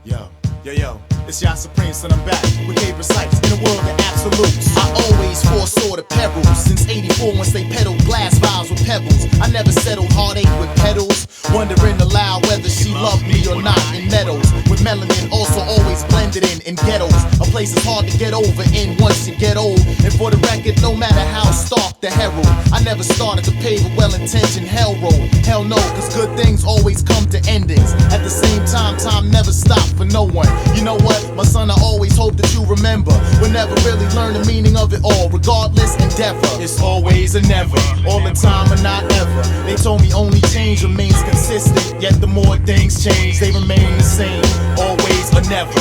Yo, it's Yah Supreme, son, I'm back with Dee Surreal in a world of absolutes. I always foresaw the perils since '84 once they peddled glass vials with pebbles. I never settled heartache with pedals, wondering aloud whether she loved me or not. In meadows with melanin also always blended in ghettos, a place is hard to get over in once you get old. And for the record, no matter how stark the herald, I never started to pave a well-intentioned hell road. Hell no, cause good things always come to endings. At the same time, time never stopped for no one. You know what, my son, I always hope that you remember, we'll never really learn the meaning of it all. Regardless, endeavor, it's always a never, all the time or not ever. They told me only change remains consistent, yet the more things change, they remain the same. Always or never.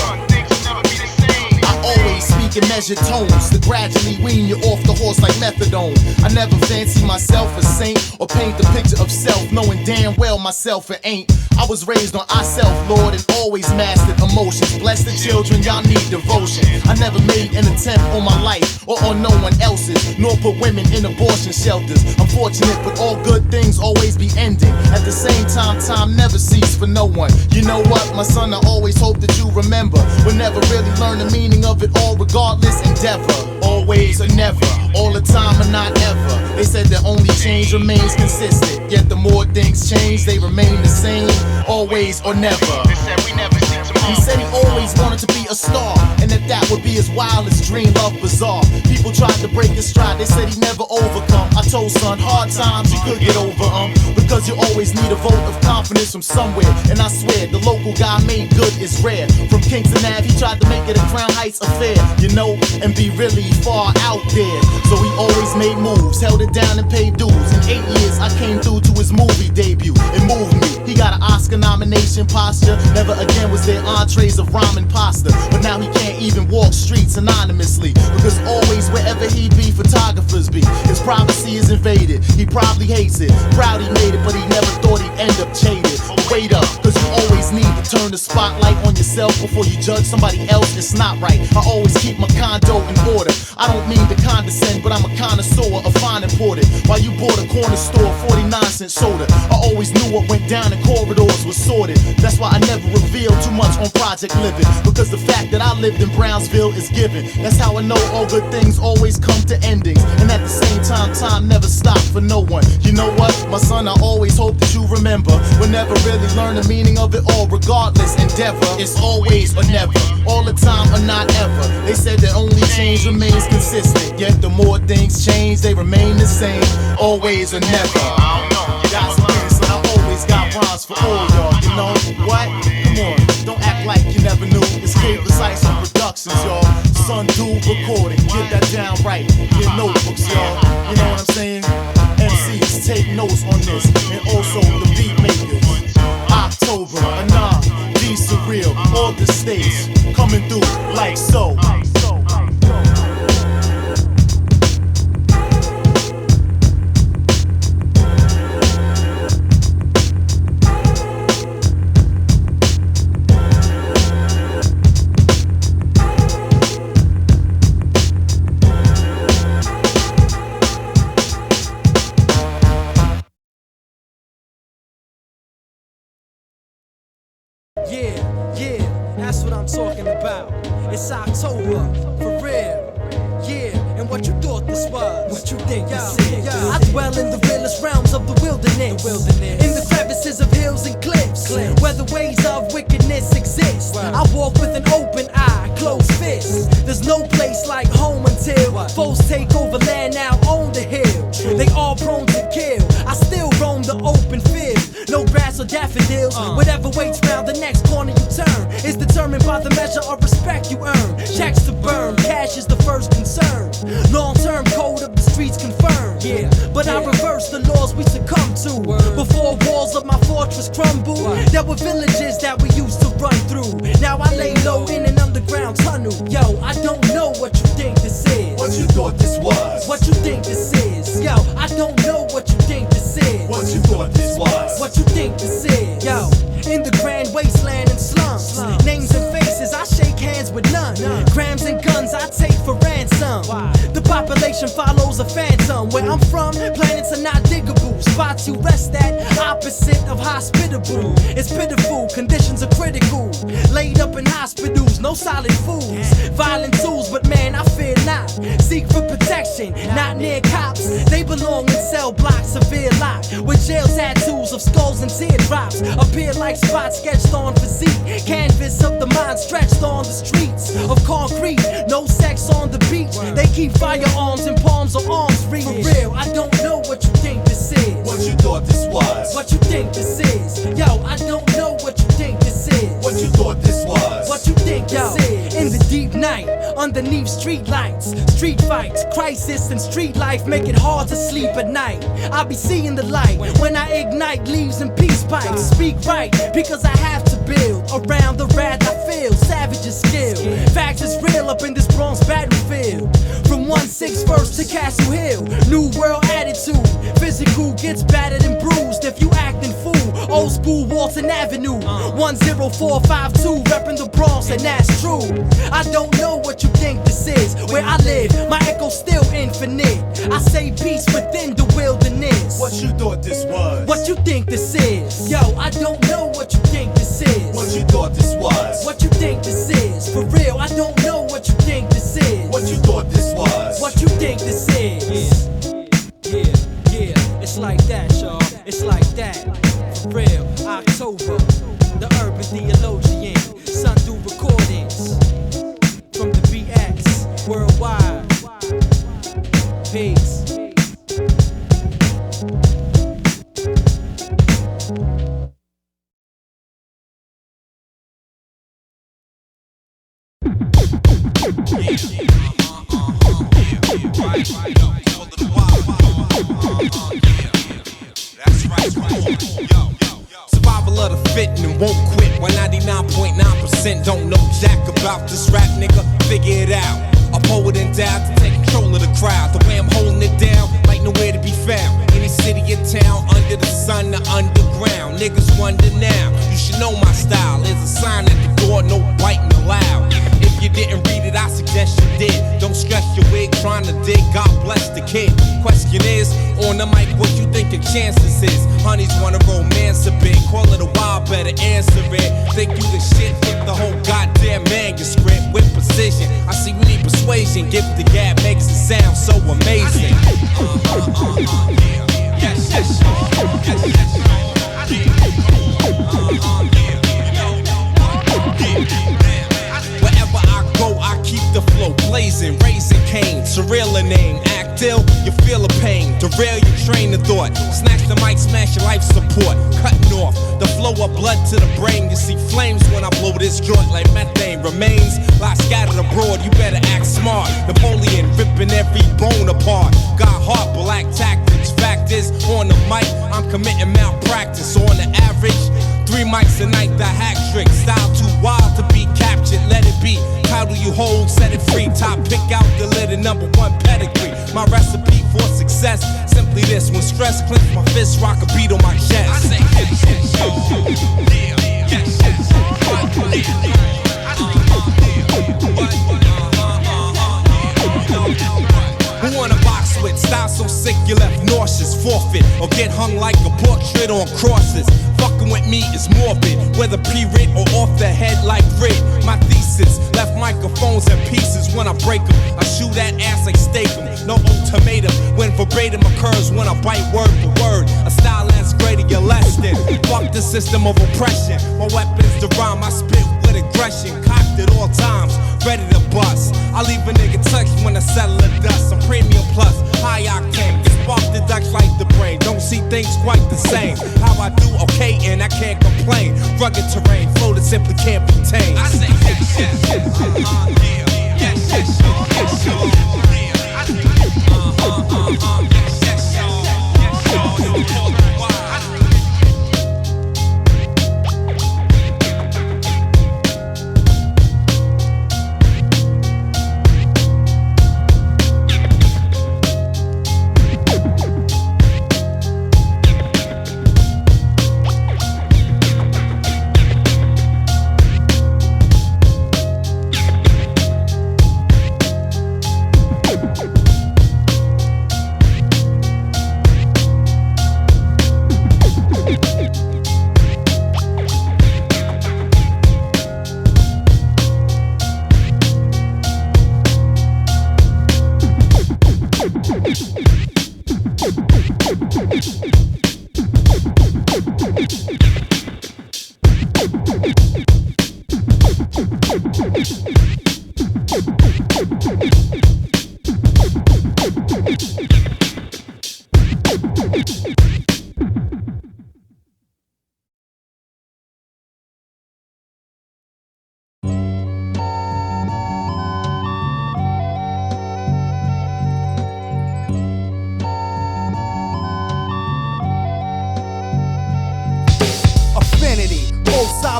Always speak in measured tones to gradually wean you off the horse like methadone. I never fancy myself a saint or paint the picture of self, knowing damn well myself it ain't. I was raised on I self, Lord, and always mastered emotions. Bless the children, y'all need devotion. I never made an attempt on my life or on no one else's, nor put women in abortion shelters. I'm fortunate, but all good things always be ending. At the same time, time never ceases for no one. You know what, my son, I always hope that you remember, we'll never really learn the meaning of it all. Regardless, endeavor, always or never, all the time or not ever. They said that only change remains consistent, yet the more things change, they remain the same. Always or never. They said we never seem to. He said he always wanted to be a star, and that would be his wildest dream. Love bizarre. People tried to break his stride, they said he never overcome. I told son, hard times you could get over because you always need a vote of confidence from somewhere. And I swear, the local guy made good is rare. From Kingston Ave, he tried to make it a Crown Heights affair, you know, and be really far out there. So he always made moves, held it down and paid dues. In 8 years, I came through to his movie debut. It moved me. He got an Oscar nomination posture. Never again was there entrees of ramen pasta. But now he can't even walk streets anonymously, because always wherever he be, photographers be. His privacy is invaded, he probably hates it. Proud he made it, but he never thought he'd end up jaded. Wait up, cause you always need to turn the spotlight on yourself before you judge somebody else. It's not right. I always keep my condo in order. I don't mean to condescend, but I'm a connoisseur of fine imported. While you bought a corner store 49-cent soda, I always knew what went down in corridors was sorted. That's why I never reveal too much on Project Living, because the fact that I lived in Brownsville is given. That's how I know all good things always come to endings, and at the same time, time never stops for no one. You know what, my son, I always hope that you remember, we'll never really learn the meaning of it all. Regardless, endeavor, it's always or never, all the time or not ever. They said that only change remains consistent, yet the more things change, they remain the same. Always or never. That's me, so I always got rhymes for all y'all. You know what? Come on, don't act like you never knew. It's SonDoo on Productions, y'all. SonDoo recording, get that down right. Get notebooks, y'all. You know what I'm saying? MCs, take notes on this, and also the beat makers. Oktober, Anon, Dee Surreal, all the states coming through like so. Yeah, that's what I'm talking about. It's October, for real. Yeah, and what you thought this was? What you think this is? I dwell in the realest realms of the wilderness. In the crevices of hills and cliffs, where the ways of wickedness exist. I walk with an open eye, closed fist. There's no place like home until foes take over land, now own the hill. They all prone to kill. I still roam the open field. No grass or daffodils. Whatever waits round the next corner you turn is determined by the measure of respect you earn. Checks to burn, cash is the first concern. Long-term code of the streets confirmed. Yeah, but I reverse the laws we succumb to. Before walls of my fortress crumble, there were villages that we used to run through. Now I lay low in an underground tunnel. Yo, I don't know what you think this is. What you thought this was? What you think this is? Yo, I don't know what you think this is. What you thought this was? What you think this is? Yo, in the grand wasteland and slums, names and faces, I shake hands with none. Grams and guns I take for ransom. The Appalachian follows a phantom. Where I'm from, planets are not diggable. Spots you rest at, opposite of hospitable. It's pitiful, conditions are critical. Laid up in hospitals, no solid foods. Violent tools, but man, I fear not. Seek for protection, not near cops. They belong in cell blocks, severe lock. With jail tattoos of skulls and teardrops. Appear like spots sketched on physique. Canvas of the mind stretched on the streets of concrete. No sex on the beach. They keep firearms in palms or arms reach. For real, I don't know what you think this is. What you thought this was? What you think this is? Yo, I don't know what you think this is. What you thought this was? What you think this is? In the deep night, underneath street lights, street fights, crisis and street life make it hard to sleep at night. I be seeing the light when I ignite leaves and peace pipes. Speak right, because I have to build around the wrath I feel. Savage's skill, facts is real up in this Bronx battlefield. From 161st to Castle Hill, new world attitude. Physical gets battered and bruised if you acting fool. Old school Walton Avenue, 10452, reppin' the Bronx, and that's true. I don't know what you think this is. Where I live, my echo's still infinite. I say peace within the wilderness. What you thought this was? What you think this is? Yo, I don't know what you think this is. What you thought this was? What you think this is? For real, I don't know what you think this is. What you thought this was? What you think this is? Yeah, it's like that, y'all. It's like that. For real, Oktober, the urban theologian, SonDoo recordings from the BX worldwide. Peace. Survival of the fit and won't quit. When 99.9% don't know jack about this rap, nigga, figure it out. A poet endowed to take control of the crowd. The way I'm holding it down, like nowhere to be found. Any city or town, under the sun, the underground. Niggas wonder now, you should know my style. There's a sign at the door, no biting allowed. If you didn't read it, I suggest you did. Don't stress your wig trying to dig, God bless the kid. Question is, on the mic, what you think your chances is? Honeys wanna romance a bit, call it a while, better answer it. Think you the shit, hit the whole goddamn manuscript with precision. I see we need persuasion, give the gap, makes it sound so amazing. Yes, yes, wherever I go, I keep the flow blazing, raising cane, surreal a name, act ill, you feel a pain, derail your train of thought, snatch the mic, smash your life support, cutting off the flow of blood to the brain. You see flames when I blow this joint like methane remains, lie scattered abroad, you better act smart. Napoleon ripping every bone apart, got heart, black tactics. Fact is, on the mic, I'm committing malpractice. On the average, 3 mics a night, the hack trick. Style too wild to be captured, let it be. Title you hold, set it free. Top pick out the lid and #1 pedigree. My recipe for success, simply this. When stress clench my fist, rock a beat on my chest. I say yes, yes, yeah, yes, yes, who wanna box with? Style so sick you left nauseous. Forfeit or get hung like a portrait on crosses. Fucking with me is morbid, whether pre-writ or off the head like grit. My thesis left microphones in pieces when I break them. I shoot that ass like steak 'em. No ultimatum when verbatim occurs when I bite word for word. A style that's greater, you're less than. Fuck the system of oppression. My weapon's the rhyme, I spit with aggression. Cocked at all times, ready to bust. I leave a nigga touched when I settle the dust. I'm premium plus, high octane. Spark the Dutch like the brain. Don't see things quite the same. How I do, okay, and I can't complain. Rugged terrain, flow that simply can't be tamed. I say yes, yes, yes, yeah, yes, yes, yes, yes, yeah, yes, yes, yes, yes,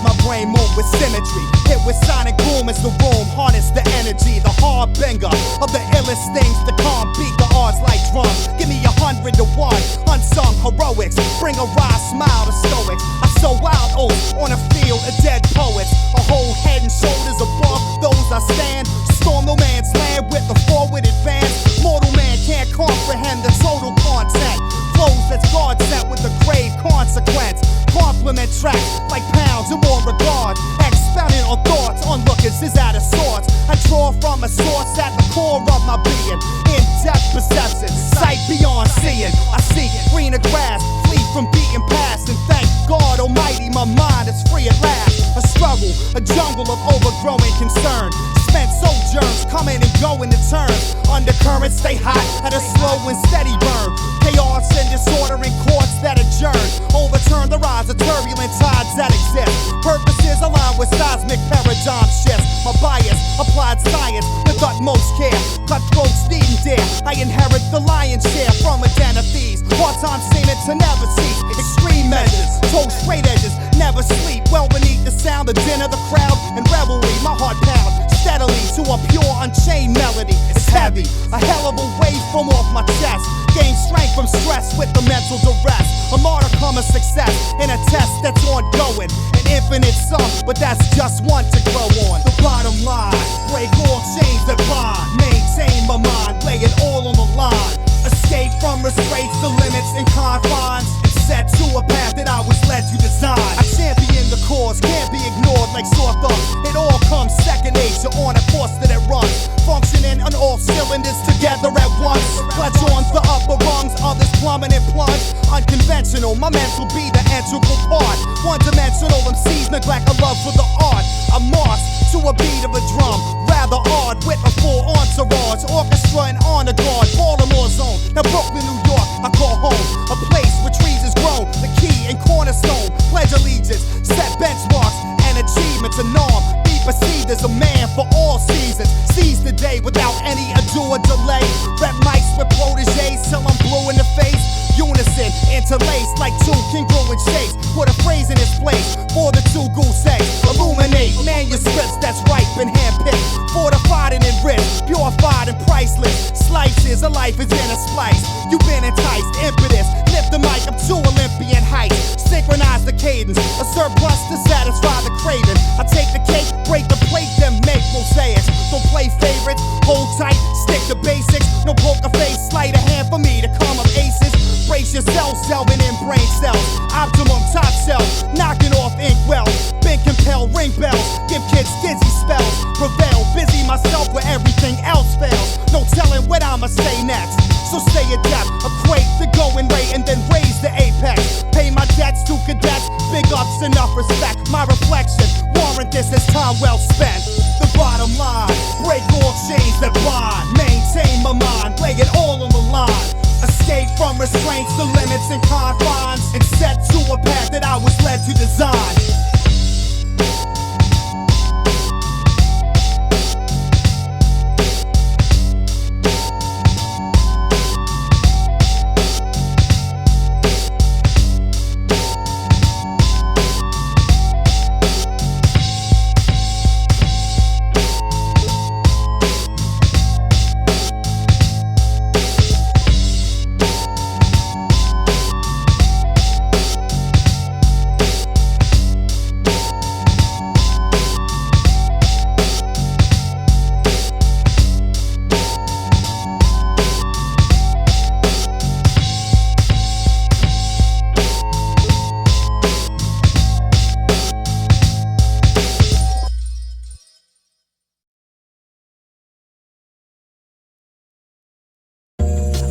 how my brain move with symmetry. Hit with sonic boom as the room harness the energy. The harbinger of the illest things to come. Beat the odds like drums. Give me 100 to 1. Unsung heroics. Bring a wry smile to stoics. I sow wild oats on a field of dead poets. A whole head and shoulders above those I stand. Storm no man's land with the forward advance. Mortal man can't comprehend the total content. Flows that's God sent with a grave consequence. Compliment tracks like pounds and more regard. Expounding on thoughts, onlookers is out of sorts. I draw from a source at the core of my being. In-depth perception, sight beyond seeing. I seek greener grass, flee from beaten past, and thank God Almighty, my mind is free at last. A struggle, a jungle of overgrowing concern. Spent sojourns, coming and going in turns. Undercurrents stay hot at a slow and steady burn. Chaos and disorder in courts that adjourn. Overturn the rise of turbulent tides that exist. Purposes align with seismic paradigm shifts. My bias, applied science with utmost care. Cutthroats need and dare. I inherit the lion's share from a den of thieves. Part-time seeming to never cease. Extreme measures, toe straight edges, never sleep. Well beneath the sound of dinner, the crowd, and revelry. My heart pounds steadily to a pure unchained melody. It's heavy, a hell of a weight from off my chest. Gain strength from stress with the mental duress. A modicum of success in a test that's ongoing. An infinite sum, but that's just one to grow on. The bottom line, break all chains that bind. Maintain my mind, lay it all on the line. Escape from restraints, the limits and confines. And set to a path that I was led to design. I champion the cause, can't be ignored like sore thumbs. It all comes second nature on a course that it runs. Functioning on all cylinders together at once. Clutch on the upper rungs, others plumbing and plunge. Unconventional, my mental be the integral part. One-dimensional MCs neglect a love for the art. I march to a beat of a drum, rather odd with a full entourage. Orchestra and honor guard, Baltimore zone. Now Brooklyn, New York, I call home. A place where trees is grown, the key and cornerstone. Pledge allegiance, set benchmarks and achievements. Anon, be perceived as a man for all seasons. Seize the day without any ado or delay. Rep mics with proteges till I'm blue in the face. Unison, interlaced like two congruent shapes. Put a phrase in its place for the two goose eggs. Illuminate manuscripts that's ripe and handpicked. Fortified and enriched, purified and priceless. Slices of life is in a splice. You've been enticed, impetus. Lift the mic up to Olympian heights. Synchronize the cadence, a surplus to satisfy the craving. I take the cake, break the plate, then make mosaics. Don't play favorites, hold tight, stick to basics. No poker face, sleight of hand for me to come up aces. Brace yourself, delving in brain cells. Optimum top shelf, knocking off ink wells. Been compelled, ring bells, give kids dizzy spells. Prevail, busy myself where everything else fails. No telling what I'ma say next. So stay adept, equate the going rate and then raise the apex. Pay my debts to cadets, big ups, enough respect. My reflection, warrant this as time well spent. The bottom line, break all chains that bind. Maintain my mind, lay it all on the line. Escape from restraints, the limits and confines. And set to a path that I was led to design.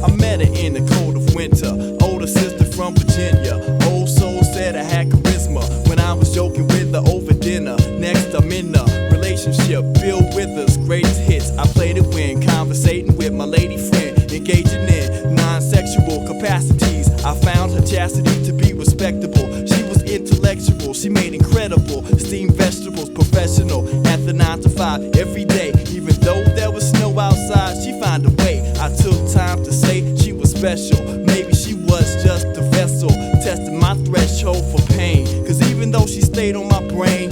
I met her in the cold of winter. Older sister from Virginia. Old soul said I had charisma when I was joking with her over dinner. Next, I'm in a relationship. Bill Withers, greatest hits. I played it when conversating with my lady friend, engaging in non-sexual capacities. I found her chastity to be respectable. She was intellectual. She made incredible steamed vegetables. Professional at the 9 to 5 every day. Even though there was snow outside, she found a way. I took time to say she was special. Maybe she was just a vessel, testing my threshold for pain. Cause even though she stayed on my brain,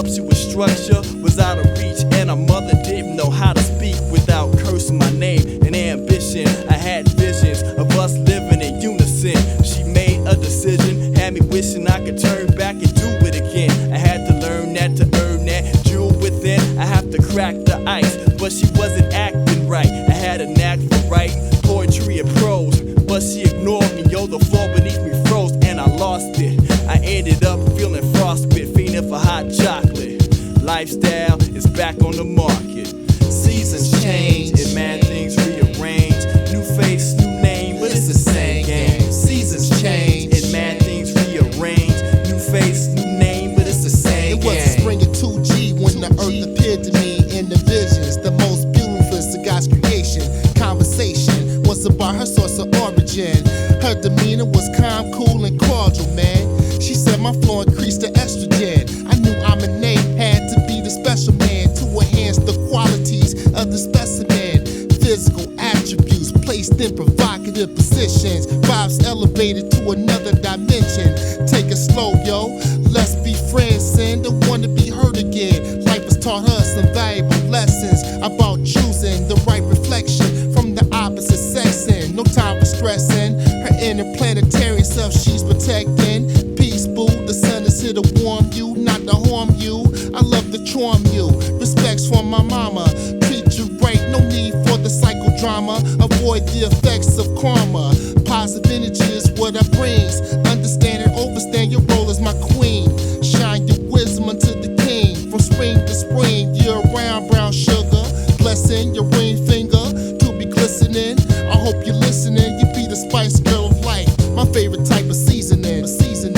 up, she was structure, was out of reach, and her mother didn't know how to speak without cursing my name and ambition. I had visions of us living in unison. She made a decision, had me wishing I could turn back and do it again. I had to learn that to earn that jewel within. I have to crack the ice, but she wasn't acting right. I had a knack for writing poetry and prose, but she ignored me. Yo, the floor beneath me froze and I lost it. I ended up feeling frostbit, fiending for hot chocolate. Lifestyle is back on the market. Seasons change and mad things rearrange. New face, new name, but it's the same game. Seasons change and mad things rearrange. New face, new name, but it's the same game. It was the spring of 2G when the earth appeared to me in the visions. The most beautiful of God's creation. Conversation was about her source of origin. Her demeanor was calm, cool, and cordial, man. She said my flow increased the estrogen. I knew Anon had to be the special man to enhance the qualities of the specimen. Physical attributes placed in provocative positions. Vibes elevated to another dimension. Take it slow, yo. Let's be friends, and don't wanna be hurt again. Life has taught us some valuable lessons about choosing the right reflection from the opposite sex. And no time for stressing. Her interplanetary self she's protecting. Peace, boo. The sun is here to warm you, not to harm you. I love to charm you. Respects from my mama. Treat you right, no need for the psychodrama. Avoid the effects of karma. Positive energy is what I brings. Understand and overstand your role as my queen. Shine your wisdom unto the king. From spring to spring, year round, brown sugar. Blessing your ring finger to be glistening. I hope you're listening. You be the spice girl of life. My favorite type of seasoning. Seasons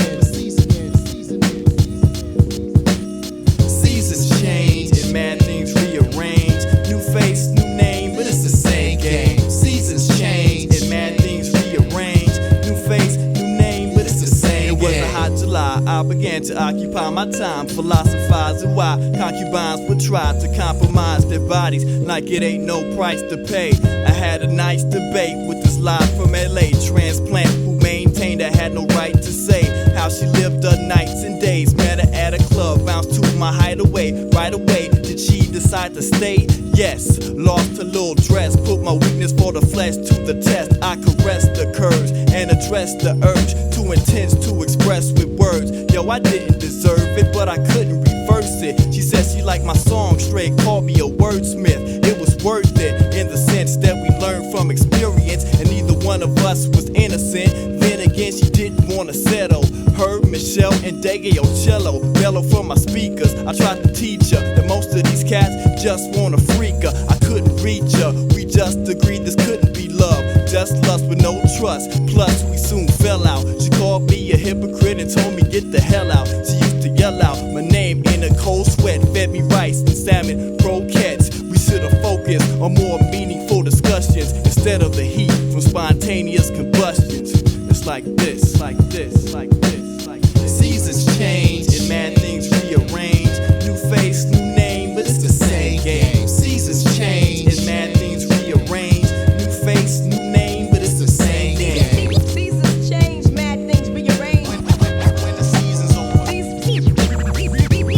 change and mad things rearrange. New face, new name, but it's the same game. Seasons change and mad things rearrange. New face, new name, but it's the same game. It was a hot July, I began to occupy my time, philosophizing why concubines would try to compromise their bodies like it ain't no price to pay. I had a nice debate with this live from LA transplant who maintained I had no right to say how she lived her nights and days. Met her at a club, bounced to my hideaway. Right away, did she decide to stay? Yes, lost her little dress, put my weakness for the flesh to the test. I caressed the curves and addressed the urge, too intense to express with words. Yo, I didn't deserve it, but I couldn't reverse it. She said she liked my song, straight called me a wordsmith. It was worth it in the sense that we learned from experience, and neither one of us was innocent. Then again, she didn't wanna settle. Her, Michelle, and Dege cello, bellow from my speakers. I tried to teach her that most of these cats just wanna freak her. I couldn't reach her. We just agreed this couldn't be love, just lust with no trust. Plus, we soon fell out. She called me a hypocrite and told me get the hell out. She used to yell out my name in a cold sweat, fed me rice and salmon croquettes. We should've focused on more meaningful discussions instead of the heat from spontaneous combustions. It's like this, like this, like this, like this. Seasons change and mad things rearrange. New face, new name, but it's the same game. Seasons change and mad things rearrange. New face, new name, but it's the same game. Seasons change, mad things rearrange. When the season's over.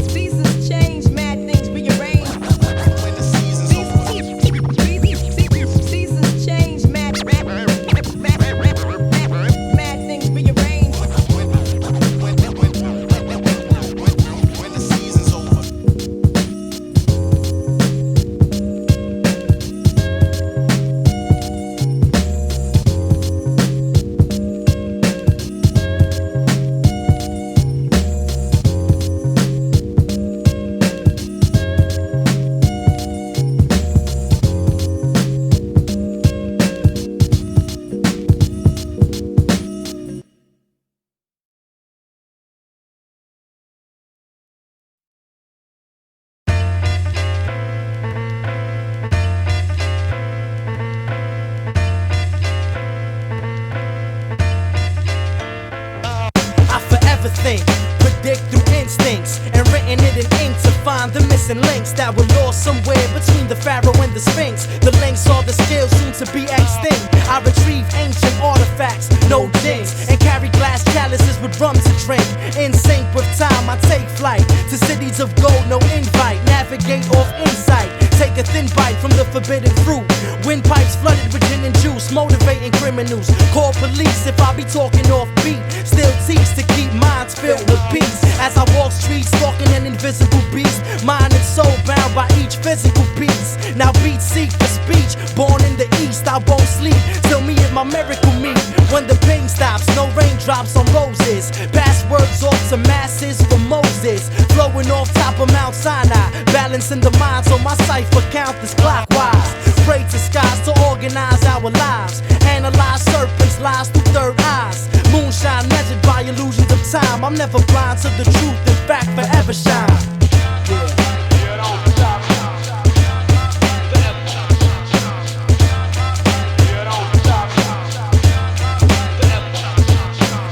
Seasons change, mad things rearrange. When the season's over. Seasons change, mad things rearrange. When the season's over. I forever think, predict through instincts, and written it in ink to find the missing links that were lost somewhere between the pharaoh and the sphinx. The links are the skills soon to be extinct. I retrieve ancient artifacts, no jinx, and carry glass chalices with rum to drink. In sync with time, I take flight to cities of gold loose, motivating criminals. Call police if I be talking off beat. Still teach to keep minds filled with peace. As I walk streets, stalking an invisible beast. Mind and soul bound by each physical piece. Now beats seek for speech. Born in the east, I won't sleep till me and my miracle meet. When the pain stops, no raindrops on roses. Pass words off to masses for Moses. Flowing off top of Mount Sinai. Balancing the mind so my cipher count is clockwise. Pray to skies to organize our lives. Analyze serpents, lies through third eyes. Moonshine measured by illusions of time. I'm never blind to the truth, in fact forever shine.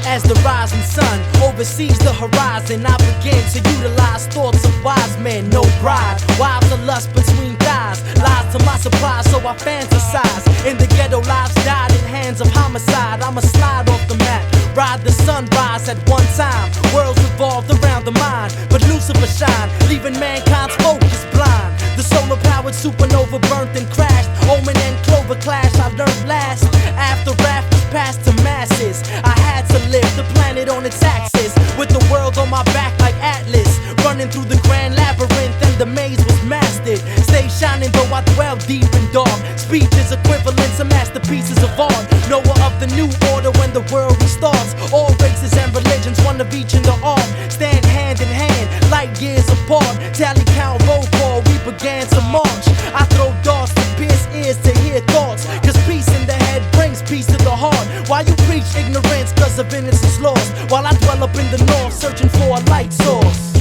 As the rising sun oversees the horizon, I begin to utilize thoughts of wise men. No bride, wives of lust between thighs. Lies to my surprise, so I fantasize. In the ghetto, lives died in hands of homicide. I'ma slide off the map, ride the sunrise at one time. Worlds revolved around the mind, but Lucifer shine, leaving mankind's focus blind. The solar-powered supernova burnt and crashed. Omen and Clover clash, I learned last. After rap was passed to masses, I had to live the planet on its axis, with the world on my back like Atlas. Running through the grand labyrinth and the maze was mastered. Stay shining though I dwell deep and dark. Speech is equivalent to masterpieces of art. Knower of the new order when the world restarts. All races and religions, one of each in the art. Stand hand in hand, light years apart. Tally count, roll call, we began to march. I throw darts to pierce ears to hear thoughts. Cause peace in the head brings peace to the heart. Why you preach ignorance cause of innocence lost, while I dwell up in the north searching for a light source.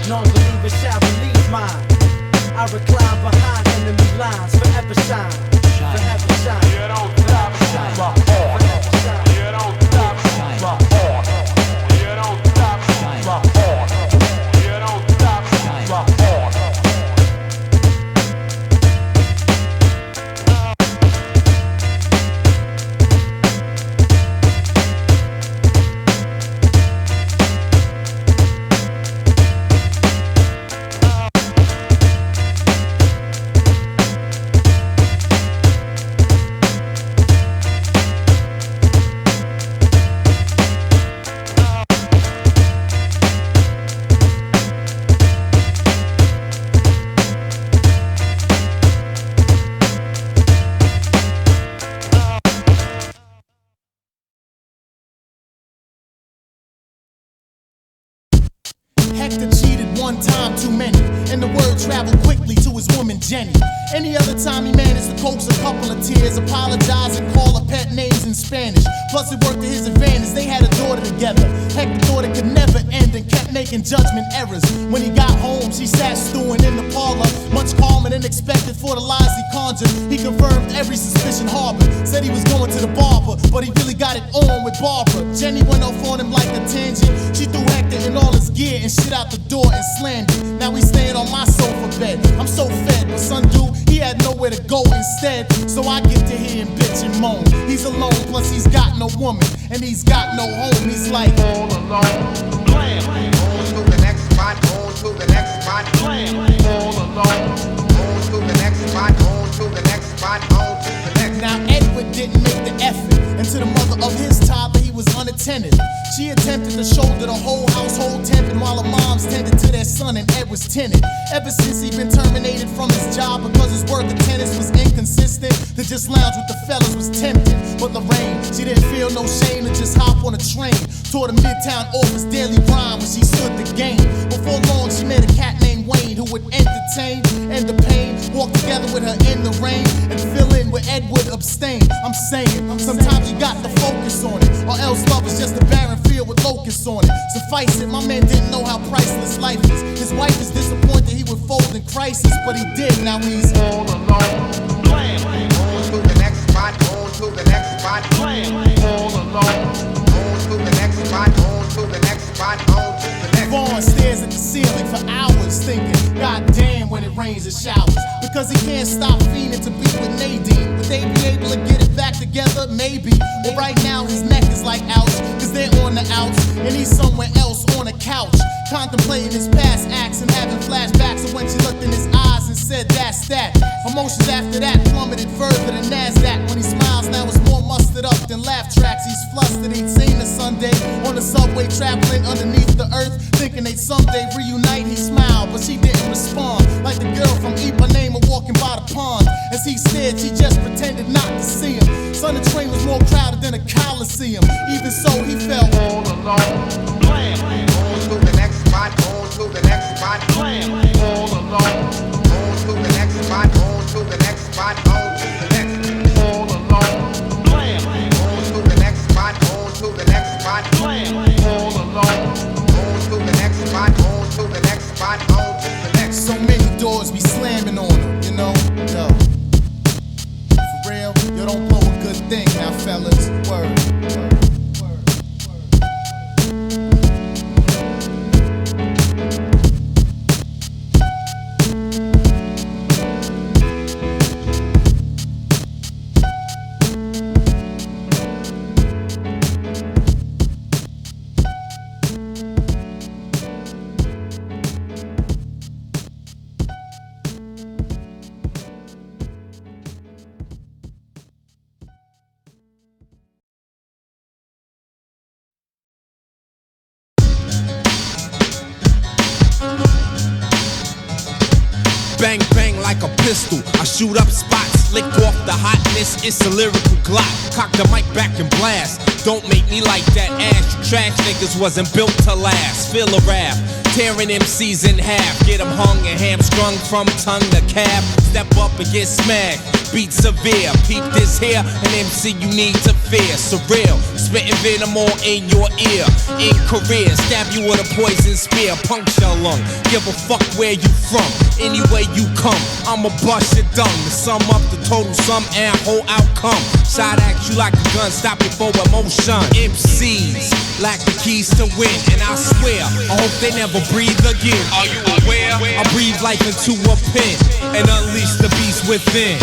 Non-believer shall believe mine. I recline behind enemy lines, forever shine, forever shine, forever shine, forever shine. Hector cheated one time too many, and the word traveled quickly to his woman Jenny. Any other time he managed to coax a couple of tears, apologize and call her pet names in Spanish. Plus it worked to his advantage, they had a daughter together. Hector thought it could never end and kept making judgment errors. When he got home, she sat stewing in the parlor, much calmer than expected for the lies he conjured. He confirmed every suspicion harbored, said he was going to the barber, but he really got it on with Barbara. Jenny went off on him like a tangent. She threw Hector in all his gear and shit out the door and slammed it. Now he's staying on my sofa bed. I'm so fed, but SonDoo, he had nowhere to go instead. So I get to hear him bitch and moan. He's alone, plus he's got no woman, and he's got no home. He's like all alone. Blam. On to the next spot, on to the next spot. Blam. All alone. On to the next spot, on to the next spot, on to the next. Now Edward didn't make the effort, and to the mother of his toddler he was unattended. She attempted to shoulder the whole household temping while her moms tended to their son and Ed was tenant. Ever since he'd been terminated from his job because his work attendance was inconsistent, to just lounge with the fellas was tempting. But Lorraine, she didn't feel no shame to just hop on a train toward a midtown office daily grind when she stood the game. Before long she met a cat named Wayne who would entertain and the pain, walk together with her in the rain and fill in where Ed would abstain. I'm saying, sometimes you got to focus on it, or else love is just a barren field with locusts on it. Suffice it, my man didn't know how priceless life is. His wife is disappointed he would fold in crisis, but he did, now he's all alone. Blam. On to the next spot, on to the next spot. Blam. All alone. On to the next spot, on to the next spot, on to the next. Vaughn stares at the ceiling for hours thinking, God damn, when it rains and showers. Because he can't stop fiending to be with Nadine. Would they be able to get it back together? Maybe. But right now his neck is like ouch, cause they're on the outs and he's somewhere else on a couch, contemplating his past acts and having flashbacks of when she looked in his eyes and said that's that. Emotions after that plummeted further than NASDAQ. When he smiles now it's more mustered up than laugh tracks. He's flustered, he'd seen a Sunday on the subway traveling underneath the earth, thinking they'd someday reunite. He smiled but she didn't respond, like the girl from Ipanema walking by the pond. As he stared she just pretended not to see him. Son, the train was more crowded than a Coliseum. Even so he felt all alone. On to the next spot, on to the next spot, all alone. On to the next spot, on to the next spot, on to the next, all alone. On to the next spot, on to the next spot, all alone. On to the next spot, on to the next spot, on to the next. So many doors be slamming on him, you know? Yo. For real, yo, don't blow a good thing now, fellas. Word. Bang, bang like a pistol. I shoot up spots, lick off the hotness. It's a lyrical glock. Cock the mic back and blast. Don't make me like that ass. You trash niggas wasn't built to last. Feel a rap, tearing MCs in half. Get them hung and hamstrung from tongue to calf. Step up and get smacked. Beat severe. Peep this here, an MC you need to fear. Surreal, spitting venom all in your ear. In career, stab you with a poison spear. Puncture lung. Give a fuck where you from. Anyway you come, I'ma bust your dung. To sum up the total sum and whole outcome. Shot at you like a gun, stop you for emotion. MCs lack the keys to win, and I swear, I hope they never breathe again. Are you aware? I breathe life into a pen and unleash the beast within.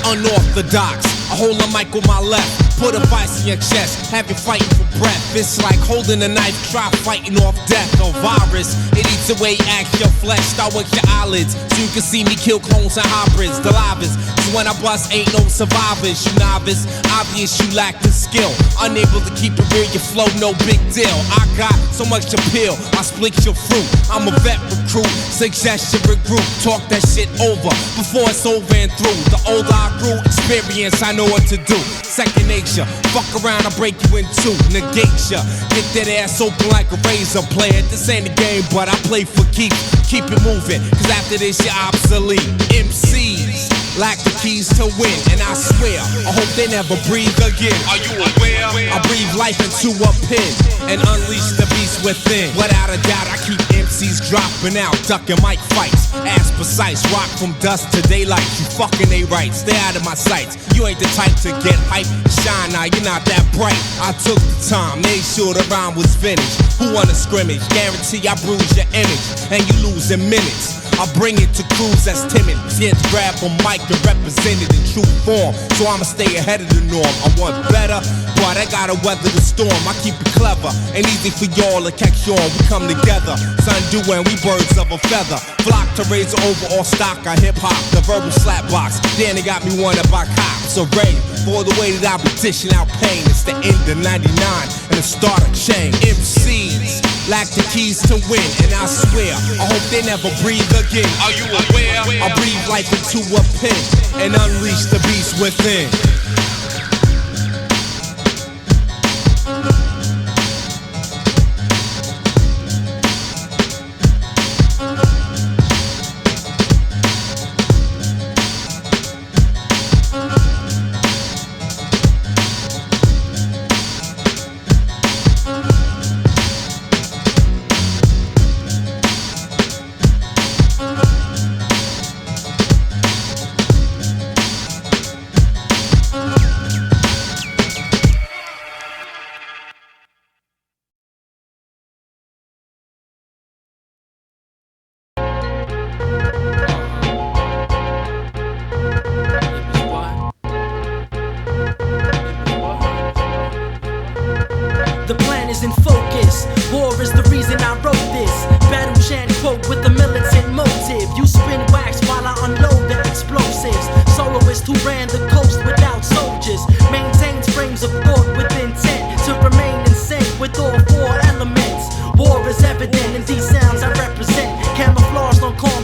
Unorthodox, I hold a mic with my left. Put a vice in your chest, have you fighting for breath. It's like holding a knife, try fighting off death. A virus, it eats away at your flesh. Start with your eyelids, so you can see me kill clones and hybrids. The livest, cause when I bust ain't no survivors. You novice, obvious you lack the skill. Unable to keep it real, your flow no big deal. I got so much to peel, I split your fruit. I'm a vet recruit, suggest you regroup. Talk that shit over, before it's over and through. The older I grew, experience, I know what to do. Second nature, fuck around, I break you in two. Negate ya, get that ass open like a razor. Player, this ain't a game, but I play for keep. Keep it moving, cause after this you're obsolete. MCs lack the keys to win, and I swear, I hope they never breathe again. Are you aware? I breathe life into a pen and unleash the beast within. Without a doubt, I keep MCs dropping out, ducking mic fights. Ass precise, rock from dusk to daylight. You fucking they right, stay out of my sights. You ain't the type to get hype, shine now, you're not that bright. I took the time, made sure the rhyme was finished. Who won a scrimmage? Guarantee I bruise your image, and you lose in minutes. I bring it to crews that's timid, scared to grab a mic and represent it in true form. So I'ma stay ahead of the norm. I want better, but I gotta weather the storm. I keep it clever, ain't easy for y'all to catch on. We come together, SonDoo and we birds of a feather. Flock to raise over all stock of hip-hop, the verbal slap box. Then they got me wanted by cops. So ready for the way that I petition out pain. It's the end of 99 and the start of change. MCs lack the keys to win, and I swear, I hope they never breathe again. Are you aware? I breathe life into a pen and unleash the beast within.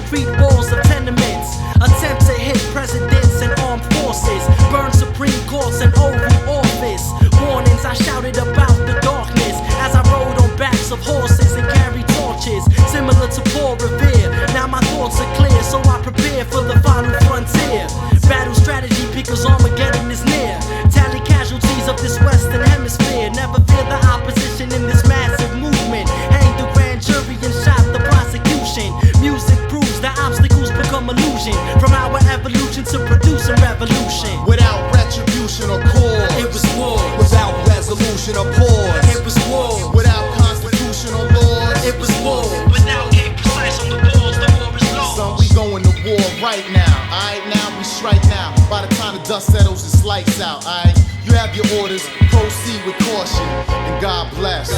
concrete walls of tenements. Attempt to hit presidents and armed forces, burn Supreme Courts and Oval Office. Warnings I shouted about the darkness as I rode on backs of horses and carried torches, similar to Paul Revere. Now my thoughts are clear, so I prepare for the final frontier. Battle strategy because Armageddon is near. Tally casualties of this Western Hemisphere. Never fear the opposition in this massive movement. Hang the grand jury and shot the prosecution. Music proves the obstacles become illusion. From our evolution to producing revolution. Without retribution or cause, It was war. Without resolution or pause. It was war. without constitutional laws. It was war. Without getting precise on the balls, the war is lost. Son, we going to war right now. Alright, now we strike now. By the time the dust settles, it's lights out. Alright, you have your orders. Proceed with caution, and God bless.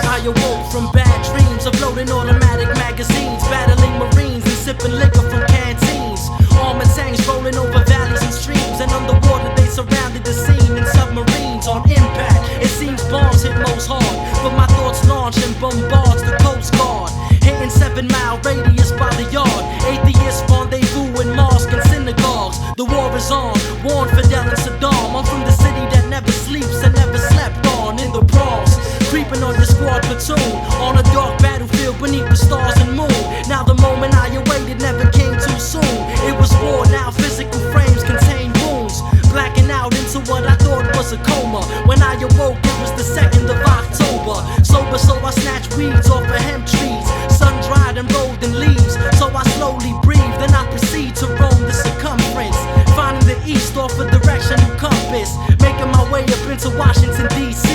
I awoke from bad dreams of loading automatic magazines, battling Marines and sipping liquor from canteens. Armored tanks rolling over valleys and streams, and underwater they surrounded the scene in submarines. On impact, it seems bombs hit most hard, but my thoughts launch and bombards the Coast Guard. Hitting 7-mile radius by the yard. Atheists rendezvous in mosques and synagogues. The war is on, warn Fidel and Saddam. I'm from the city that never sleeps and never slept on. In the Bronx, creeping on your squad platoon, on a dark battlefield beneath the stars and moon. Now the moment I awaited never came too soon. It was war, now physical frames contain wounds. Blacking out into what I thought was a coma. When I awoke it was the 2nd of October. Sober, so I snatched weeds off of hemp trees. Sun dried and rolled in leaves, so I slowly breathe. Then I proceed to roam the circumference, finding the east off a directional compass. Making my way up into Washington D.C.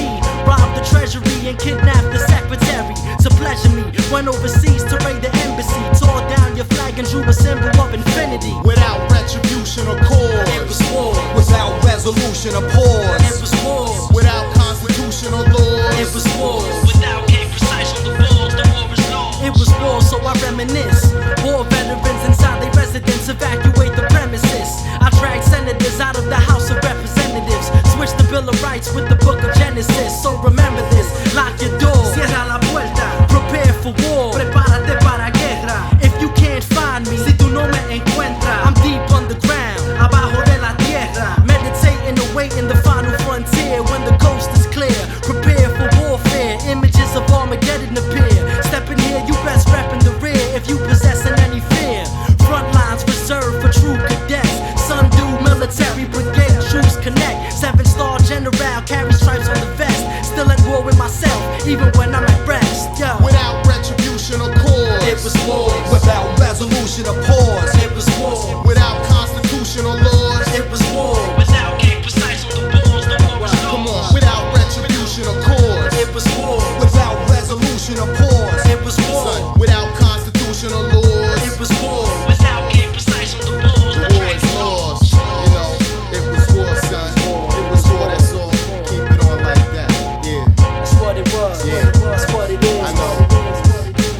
Robbed the treasury and kidnapped the secretary to pleasure me. Went overseas to raid the embassy, tore down your flag and drew a symbol of infinity. Without retribution or cause, It was war. Without resolution or pause. It was war. without constitutional laws. It was war. Without getting precise on the balls, the war is lost. It was war, so I reminisce. War veterans inside their residence evacuate the premises. I dragged senators out of the House of Representatives. Switch the Bill of Rights with the Book of Genesis. So remember this, lock your door, cierra la puerta. Prepare for war, prepárate para guerra. If you can't find me, si tú no me encuentras, I'm deep underground, abajo de la tierra. Meditating, awaiting the final frontier. When the coast is clear, prepare for warfare. Images of Armageddon appear. Stepping here, you best rep in the rear if you possessing any fear. Front lines reserved for true cadets. SonDoo military brigade, troops connect. 7-star general carry stripes on the vest. Still at war with myself, even when I'm at rest. Yeah. Without retribution or cause, It was war. Without resolution or pause. It was war. without constitutional laws. It was war. Without getting precise on the balls, the war was lost. Come on, without retribution or cause. It was war. Without resolution or pause. It was war. Son, without constitutional laws. It was war. Without getting precise on the balls, The war is lost. You know, it was war, son. It was war, that's all. Keep it on like that. Yeah, That's what it was. Yeah. That's what it is. I know.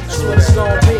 That's what it's gonna be.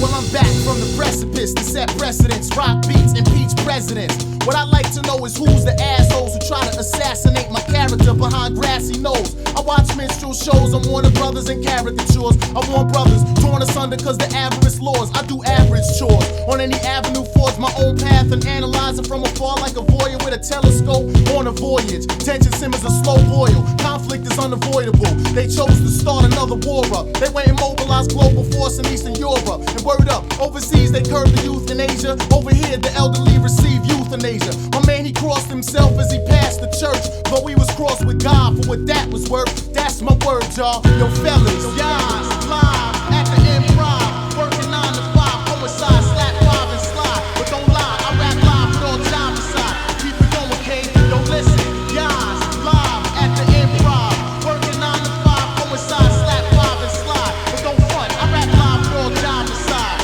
Well, I'm back from the precipice to set precedents, rock beats, impeach presidents. What I'd like to know is who's the assholes who try to assassinate my character behind grassy knolls. I watch minstrel shows on Warner Brothers and caricatures. I want brothers torn asunder cause the avarice laws. I do average chores on any avenue, forge my own path and analyze it from afar like a voyeur with a telescope on a voyage. Tension simmers a slow boil, conflict is unavoidable. They chose to start another war up. They went and mobilized global force in Eastern Europe. And word up, overseas they curb the youth in Asia. Over here the elderly receive euthanasia. My man, he crossed himself as he passed the church, but we was crossed with God for what that was worth. That's my word, y'all. Yo, fellas, Yah's live at the Improv, working 9 to 5, homicide, slap 5 and slide. But don't lie, I rap live with all time aside. Keep it going, okay? Don't listen. Yah's live at the Improv, working 9 to 5, homicide, slap 5 and slide. But don't front, I rap live with all time aside.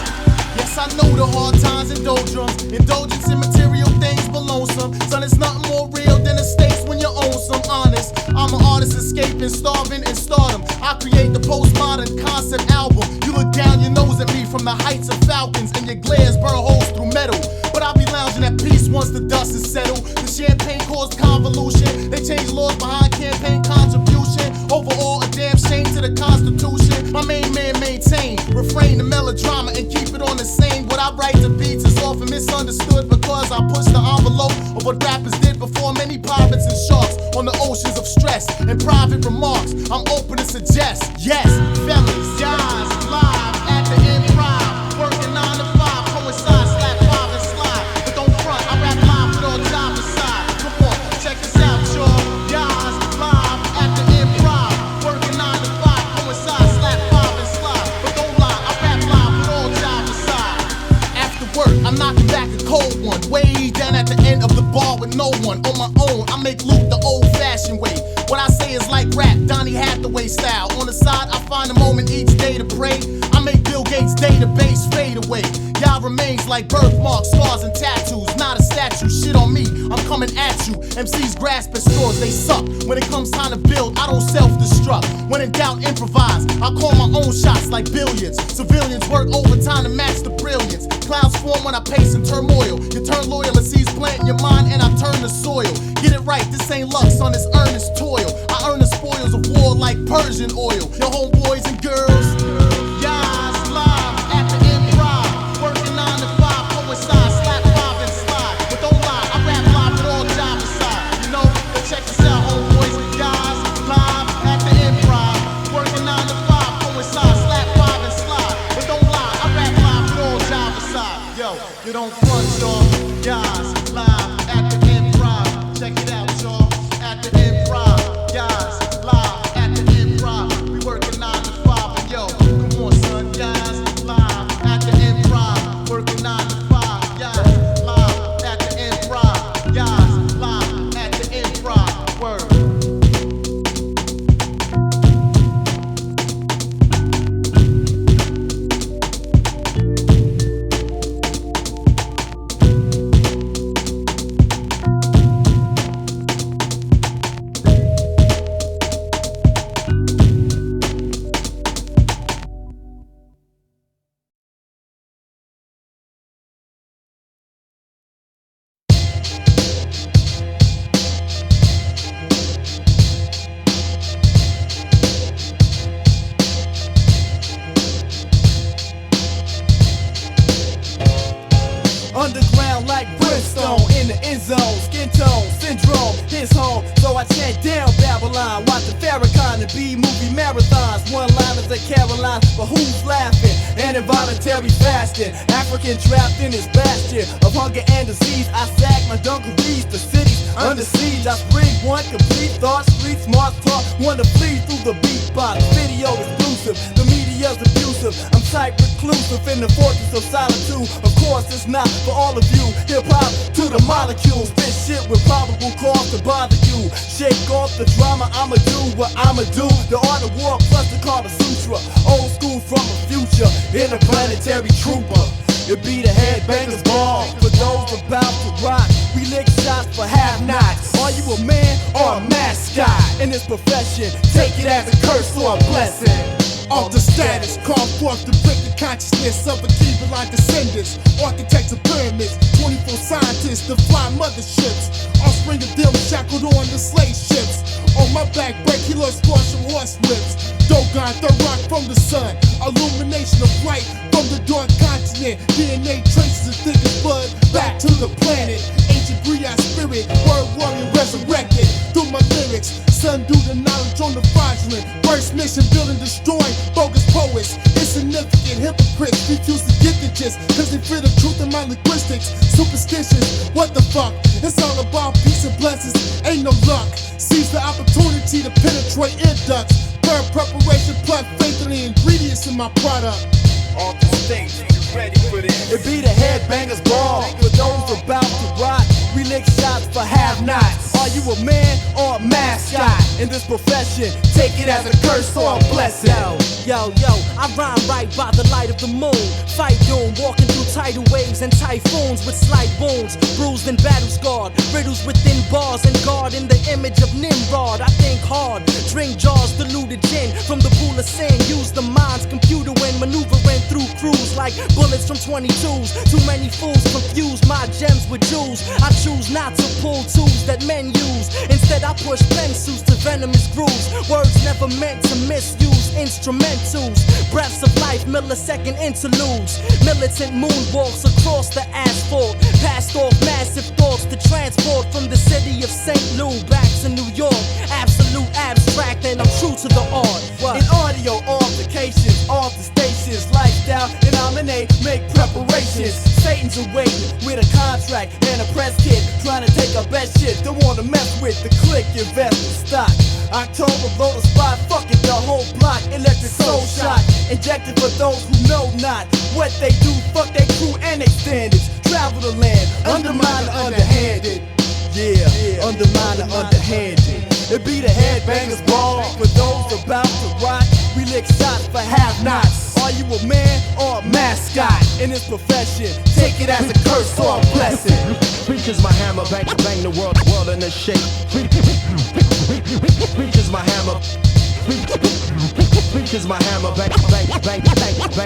Yes, I know the hard times and doldrums. Indulgence in material things but lonesome. Son, it's nothing more real than the stakes when you own some honest. I'm an artist escaping, starving, and stardom. I create the postmodern concept album. You look down your nose at me from the heights of falcons, and your glares burn holes through metal. But I'll be lounging at peace once the dust is settled. The champagne caused convolution. They changed laws behind campaign contribution. Overall, a damn shame to the Constitution. My main man maintain, refrain the melodrama and keep it on the same. What I write to beats is often misunderstood because I push the envelope of what rappers did before many pirates and sharks on the oceans of stress and private remarks. I'm open to suggest, yes, fellas, guys, live at the Improv, working 9 to 5, coincide, slap 5 and slide. But don't front, I rap live with all job aside. Come on, check this out, y'all. Guys, live at the Improv, working 9 to 5, coincide, slap 5 and slide. But don't lie, I rap live with all job aside. After work, I'm knocking back a cold one, way down at the end of the bar with no one. On my own, I make loot the old-fashioned way. What I say is like rap, Donny Hathaway style. On the side, I find a moment each day to pray. I make Bill Gates' database fade away. Y'all remains like birthmarks, scars, and tattoos. Not a statue, shit on me, I'm coming at you. MCs grasp at straws, they suck. When it comes time to build, I don't self-destruct. When in doubt, improvise. I call my own shots like billions. Civilians work overtime to match the brilliance. Clouds form when I pace in turmoil. You turn loyal and seeds plant in your mind, and I turn the soil. Get it right, this ain't luck, son, it's earnest toil. I earn the spoils of war like Persian oil. Your homeboys and girls, guys, live at the Improv, working 9 to 5, coincide, slap 5 and slide. But don't lie, I rap live with all job aside. You know, but check this out, homeboys and guys, live at the Improv, working 9 to 5, coincide, slap 5 and slide. But don't lie, I rap live with all job aside. Yo, you don't front, y'all. Guys, live at the Improv, check it out, y'all. At the Improv, guys, live at the Improv. We working 9 to 5, and yo, come on, son, guys, live at the Improv, working 9 to 5, guys, live at the Improv, guys, live at the Improv, word. Underground like brimstone in the end zone, skin tone, syndrome, his home. So I chant down Babylon, watching Farrakhan and B-movie marathons. One-liners at Caroline, but who's laughing? And involuntary fasting, African trapped in his bastion of hunger and disease. I sag my dungarees, the city's under siege. I spring one complete thought, street smart talk, wanna flee through the beatbox. Video exclusive, the media's abusive. I'm tight reclusive in the fortress of solitude. Of course, it's not for all of you. Hip hop to the molecules. This shit with probable cause to bother you. Shake off the drama, I'ma do what I'ma do. The art of war plus the Kama Sutra. Old school from the future, interplanetary trooper. It be the Headbangers ball for those about to rock. We lick shots for have-nots. Are you a man or a mascot in this profession? Take it as a curse or a blessing. All the status called forth to break the consciousness of Akiva-line descendants, architects of pyramids, 24 scientists to fly motherships, offspring of them shackled on the slave ships. On my back break, kilos squash from horse whips. Dogon, third rock from the sun, illumination of light from the dark continent. DNA traces of thick as blood back to the planet. Ancient griot spirit, word warrior resurrected through my lyrics. SonDoo the knowledge on the fraudulent. First mission, build and destroy bogus poets. Insignificant hypocrites refuse to get the gist, cause they fear the truth in my linguistics. Superstitions, what the fuck? It's all about peace and blessings, ain't no luck. Seize the opportunity to penetrate ear ducts. Third preparation plus faith in the ingredients in my product. Off the stage, you ready for this? It be the Headbangers ball for those about to rock. We lick shots for have-nots. Are you a man or a mascot? In this profession, take it as a curse or a blessing. Yo, I rhyme right by the light of the moon. Fight doom, walking through tidal waves and typhoons with slight wounds, bruised and battle scarred, riddles within bars and guard in the image of Nimrod. I think hard, drink jars, diluted gin from the pool of sin. Use the mind's computer when maneuvering through crews like bullets from 22s. Too many fools confuse my gems with jewels. I choose not to pull tools that men use. Instead I push pencils to venomous grooves. Words never meant to misuse. Instrumentals, breaths of life, millisecond interludes. Militant moonwalks across the asphalt. Passed off massive thoughts to transport from the city of St. Louis back to New York. Absolute abstract and I'm true to the art. In audio altercations, off the stations, lifestyle and nominate, make preparations. Satan's awaiting with a contract and a press kit, trying to take our best shit. Don't wanna mess with the click, invest in stock. Oktober, blow the spot, fuck it, the whole block. Electric soul shot, injected for those who know not what they do. Fuck their crew and their standards. Travel the land, undermine the underhanded. Yeah, undermine the underhanded. It be the headbangers ball for those about to rock. We lick shots for have-nots. Are you a man or a mascot? In this profession, take it as a curse or a blessing. Reaches my hammer, bang the world in a shake. Reaches my hammer. Reaches my hammer, bang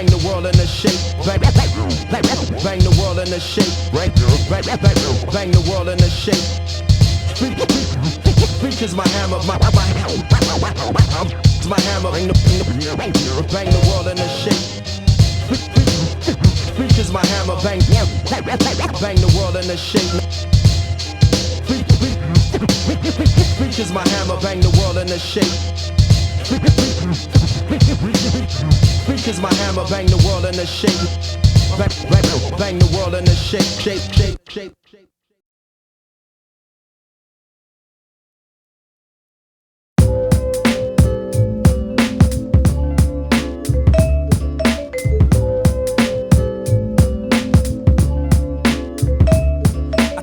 the world in a shake. Bang the world in a shake. Bang the world in a shake. Reaches my hammer, my hammer, bang the world in a shake. Reaches my hammer, bang the world in a shake. Reaches my hammer, bang the world in a shake. Reaches my hammer, bang the world in a shake. Bang the world in a shake, shape.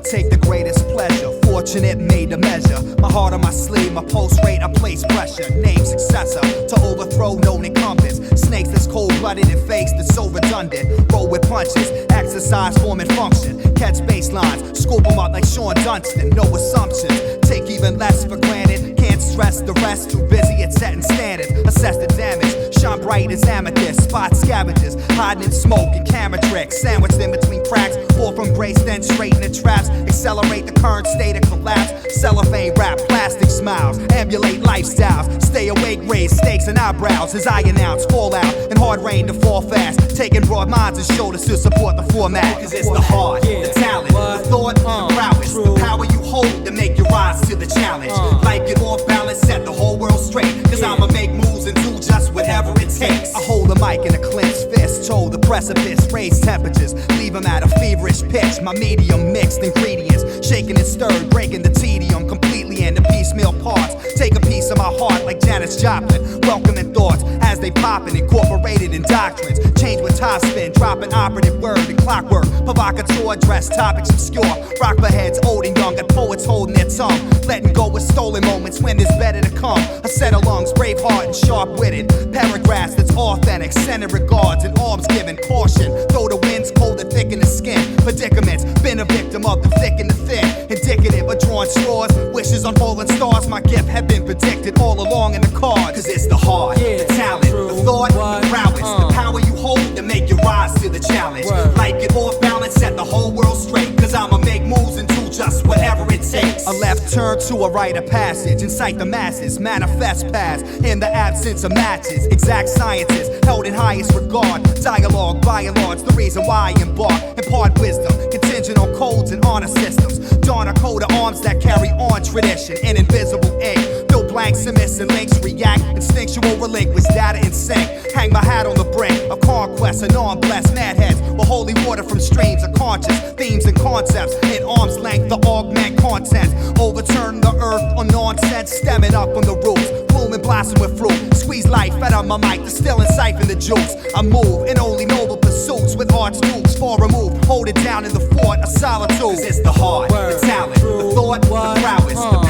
Take the greatest pleasure, fortunate made to measure. My heart on my sleeve, my pulse rate, I place pressure. Name successor, to overthrow known incumbents. Snakes that's cold-blooded and fakes that's so redundant. Roll with punches, exercise, form and function. Catch baselines, scoop them up like Sean Dunstan. No assumptions, take even less for granted. Can't stress the rest, too busy at setting standards. Assess the damage, shine bright as amethyst. Spot scavengers, hiding in smoke and camera tricks. Sandwiched in between cracks, fall from grace, then straighten the traps. Accelerate the current state of collapse. Cellophane rap, plastic smiles. Emulate lifestyles. Stay awake, raise stakes and eyebrows. As I announce fallout and hard rain to fall fast. Taking broad minds and shoulders to support the format. Cause it's the heart, the talent, the thought, the prowess. The power you hold to make you rise to the challenge. Life get off balance, set the whole world straight. Cause I'ma make moves and do just whatever it takes. I hold the mic in a clenched fist. Toe the precipice, raise temperatures. Leave them at a feverish pitch. My medium mixed ingredients. Shaking and stirred, breaking the tedium completely into piecemeal parts. Take a piece of my heart like Janis Joplin. Welcoming thoughts as they poppin', incorporated in doctrines. Change with top spin, dropping operative word and clockwork. Provocateur dress, topics obscure. Rock for heads old and young, got poets holding their tongue. Letting go with stolen moments when there's better to come. A set of lungs, brave heart and sharp-witted. Paragraphs that's authentic, centered regards and alms given. Caution, though the wind's cold and thick in the skin. Predicaments, been a victim of the thick and the thin. Indicative of drawn straws, wishes on fallen stars. My gift had been predicted all along in the cards. Cause it's the heart, the talent, the thought, the prowess. The power you hold to make you rise to the challenge. Life get off balance, set the whole world straight. Cause I'ma make moves and do just whatever it takes. A left turn to a rite of passage. Incite the masses, manifest past. In the absence of matches, exact sciences held in highest regard. Dialogue, by and large, the reason why I embark. Impart wisdom, contingent on codes and honor systems. Don a coat of arms that carry on tradition. An invisible ink, fill blanks and missing links. React, instinctual, relinquish data in sync. Hang my hat on the brink of conquest. Anon blessed mad heads with holy water from streams of conscious themes and concepts. In arm's length, the augment content. Overturn the earth on nonsense, stemming up on the roots. Bloom and blossom with fruit. Squeeze life out of my mic, distill and siphon the juice. I move in only noble pursuits with arch dukes far removed. Hold it down in the fort of solitude. Cause it's the heart, the talent, the thought, the prowess. The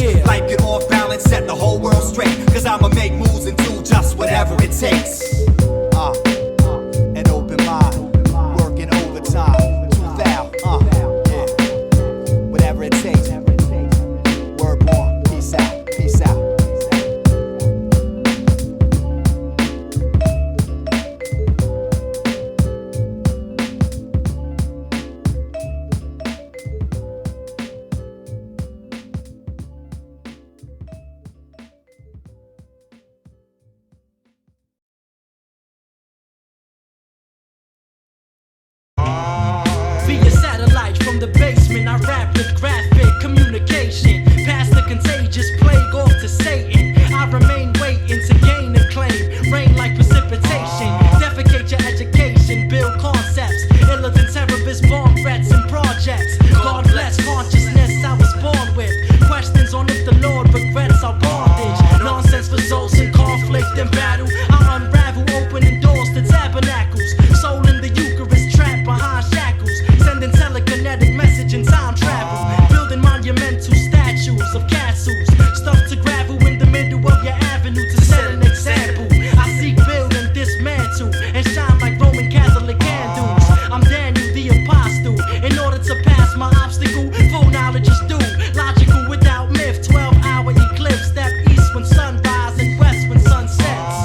Yeah. Life get off balance, set the whole world straight. Cause I'ma make moves and do just whatever it takes. An open mind, working overtime. 2000, yeah. Whatever it takes. Word born, peace out, peace out. Via satellite from the basement, I rap with graphic communication. Past the contagious plague off to Satan. I remain waiting to gain acclaim. Rain like precipitation. Defecate your education. Build concepts. Iller than terrorists, bomb threats, and projects. God bless consciousness I was born with. Questions on if the Lord regrets our bondage. Nonsense results in conflict and battle. I unravel, opening doors to tabernacles. Soul in the Eucharist, trapped behind shackles. Sending telekinetic message in time travel. Building monumental statues of castles. Stuck to gravel in the middle of your avenue to set an example. I seek, build, and dismantle. And shine like Roman Catholic candles. I'm Daniel the apostle. In order to pass my obstacle, full knowledge is due. Logical without myth. 12-hour eclipse. Step east when sunrise and west when sun sets.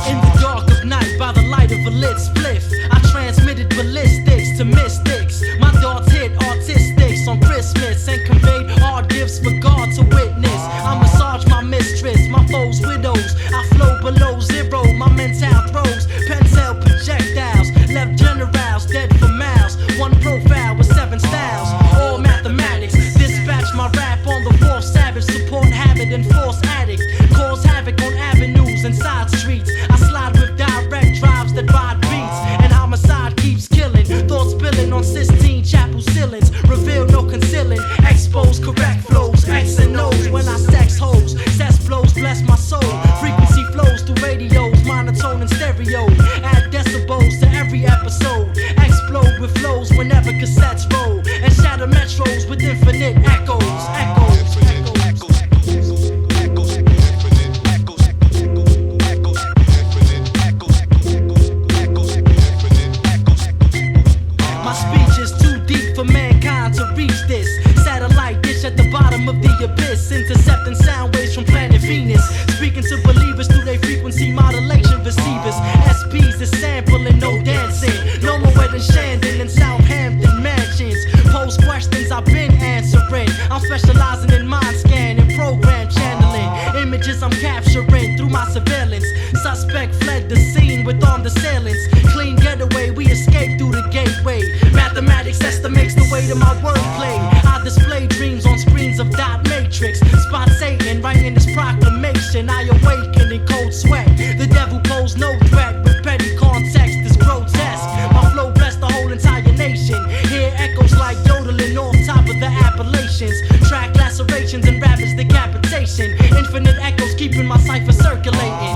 In the dark of night, by the light of a lit spliff, I transmitted ballistics to mystics. My thoughts hit artistics on Christmas and conveyed hard gifts for God to witness. I massage my mistress, my foes' widows. I flow below zero, my mental throws pencil projectiles. Left generals dead for miles. One profile with 7 styles, all mathematics. Dispatch my rap on the fourth savage. Support habit and force addict. Cause havoc on avenues and side streets. I slide with direct drives that ride beats. And homicide keeps killing. Thoughts spilling on Sistine Chapel ceilings. Reveal no concealing. Expose correct flows. X and O's when I sex hoes. Cess blows bless my soul. Frequency flows through radios. Monotone and stereo. Add decibels to every episode. Explode with flows whenever cassettes roll. And shatter metros with infinite echoes. Echoes. My speech is too deep for mankind to reach this. Satellite dish at the bottom of the abyss. Intercepting sound waves from planet Venus. Speaking to believers through their frequency modulation receivers. SPs is sampling, no dancing. No more wedding Shandon and Southampton mansions. Pose questions I've been answering. I'm specializing in mind scan and program channeling. Images I'm capturing through my surveillance. Suspect fled the scene with armed assailants. Clean getaway, we escaped through the gateway. Mathematics estimates the weight of my wordplay. I display dreams on screens of dot matrix. Spot Satan writing this proclamation. I awaken in cold sweat. The devil posed no threat with petty context is grotesque. My flow blessed the whole entire nation. Hear echoes like yodeling off top of the Appalachians. Track lacerations and ravage decapitation. Infinite echoes keeping my cipher circulating.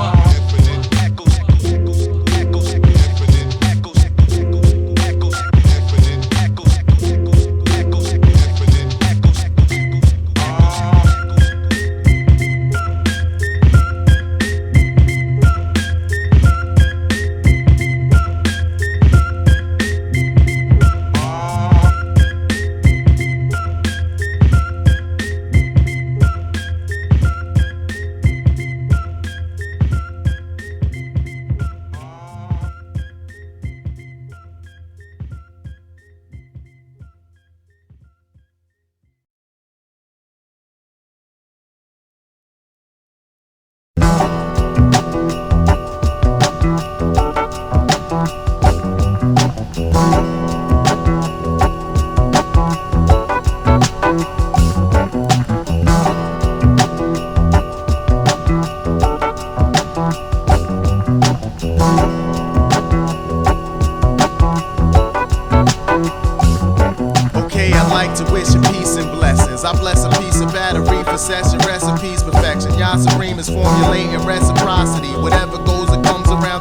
I bless a piece of battery for session recipes perfection. Yah Supreme is formulating reciprocity. Whatever goes, it comes around.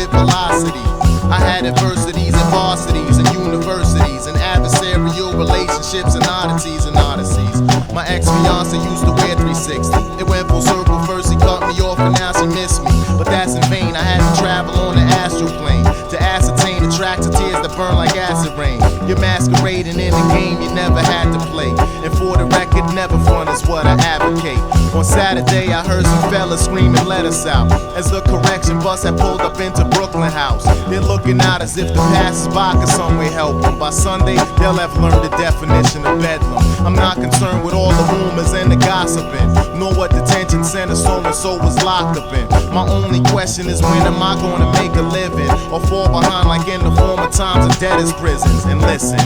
with velocity. I had adversities and varsities and universities and adversarial relationships and oddities and odysseys. My ex-fiance used to wear 360. It went full circle, first he cut me off and now she missed me. But that's in vain, I had to travel on the astral plane to ascertain the tracks of tears that burn like acid rain. You're masquerading in a game you never had to play. And for the record, never fun is what I advocate. On Saturday, I heard some fellas screaming, let us out, as the correction bus had pulled up into Brooklyn House. They're looking out as if the passers-by could some way help them. By Sunday, they'll have learned the definition of bedlam. I'm not concerned with all the rumors and the gossiping, nor what detention center so-and-so was locked up in. My only question is, when am I gonna make a living, or fall behind like in the former times of debtors' prisons? And listen,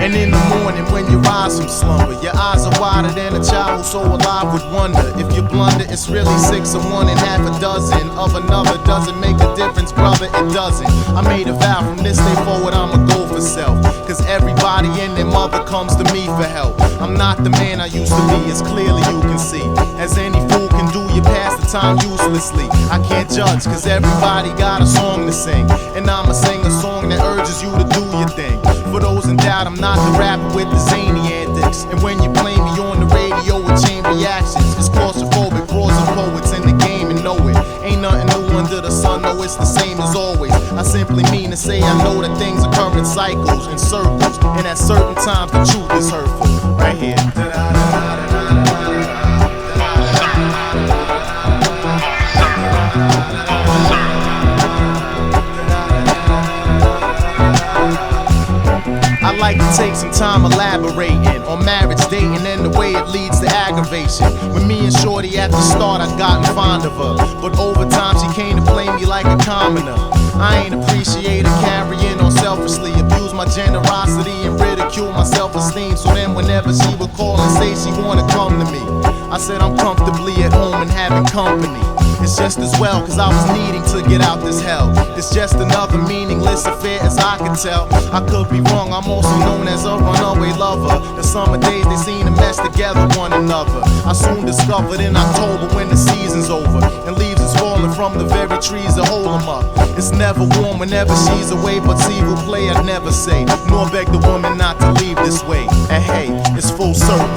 and in the morning when you rise from slumber, your eyes are wider than a child who's so alive would wonder. If you blunder, it's really 6 of one and half a dozen of another. Doesn't make a difference, brother, it doesn't. I made a vow from this day forward I'ma go for self, cause everybody and their mother comes to me for help. I'm not the man I used to be, as clearly you can see. As any fool can do, you pass the time uselessly. I can't judge, cause everybody got a song to sing, and I'ma sing a song that urges you to do your thing. For those in doubt, I'm not the rapper with the zany antics, and when you play me on the radio with chain reactions, it's claustrophobic, pros and poets in the game and know it. Ain't nothing new under the sun, no, it's the same as always. I simply mean to say I know that things occur in cycles and circles, and at certain times the truth is hurtful. Right here. I like to take some time elaborating on marriage dating and the way it leads to aggravation. With me and Shorty at the start, I'd gotten fond of her, but over time she came to play me like a commoner. I ain't appreciate her carrying on selfishly, abuse my generosity and ridicule my self-esteem. So then whenever she would call and say she wanna come to me, I said I'm comfortably at home and having company. It's just as well, cause I was needing to get out this hell. It's just another meaningless affair as I can tell. I could be wrong, I'm also known as a runaway lover. The summer days they seem to mesh together one another. I soon discovered in October when the season's over and leaves is falling from the very trees that hold them up. It's never warm whenever she's away, but see will play I'd never say, nor beg the woman not to leave this way. And hey, it's full circle.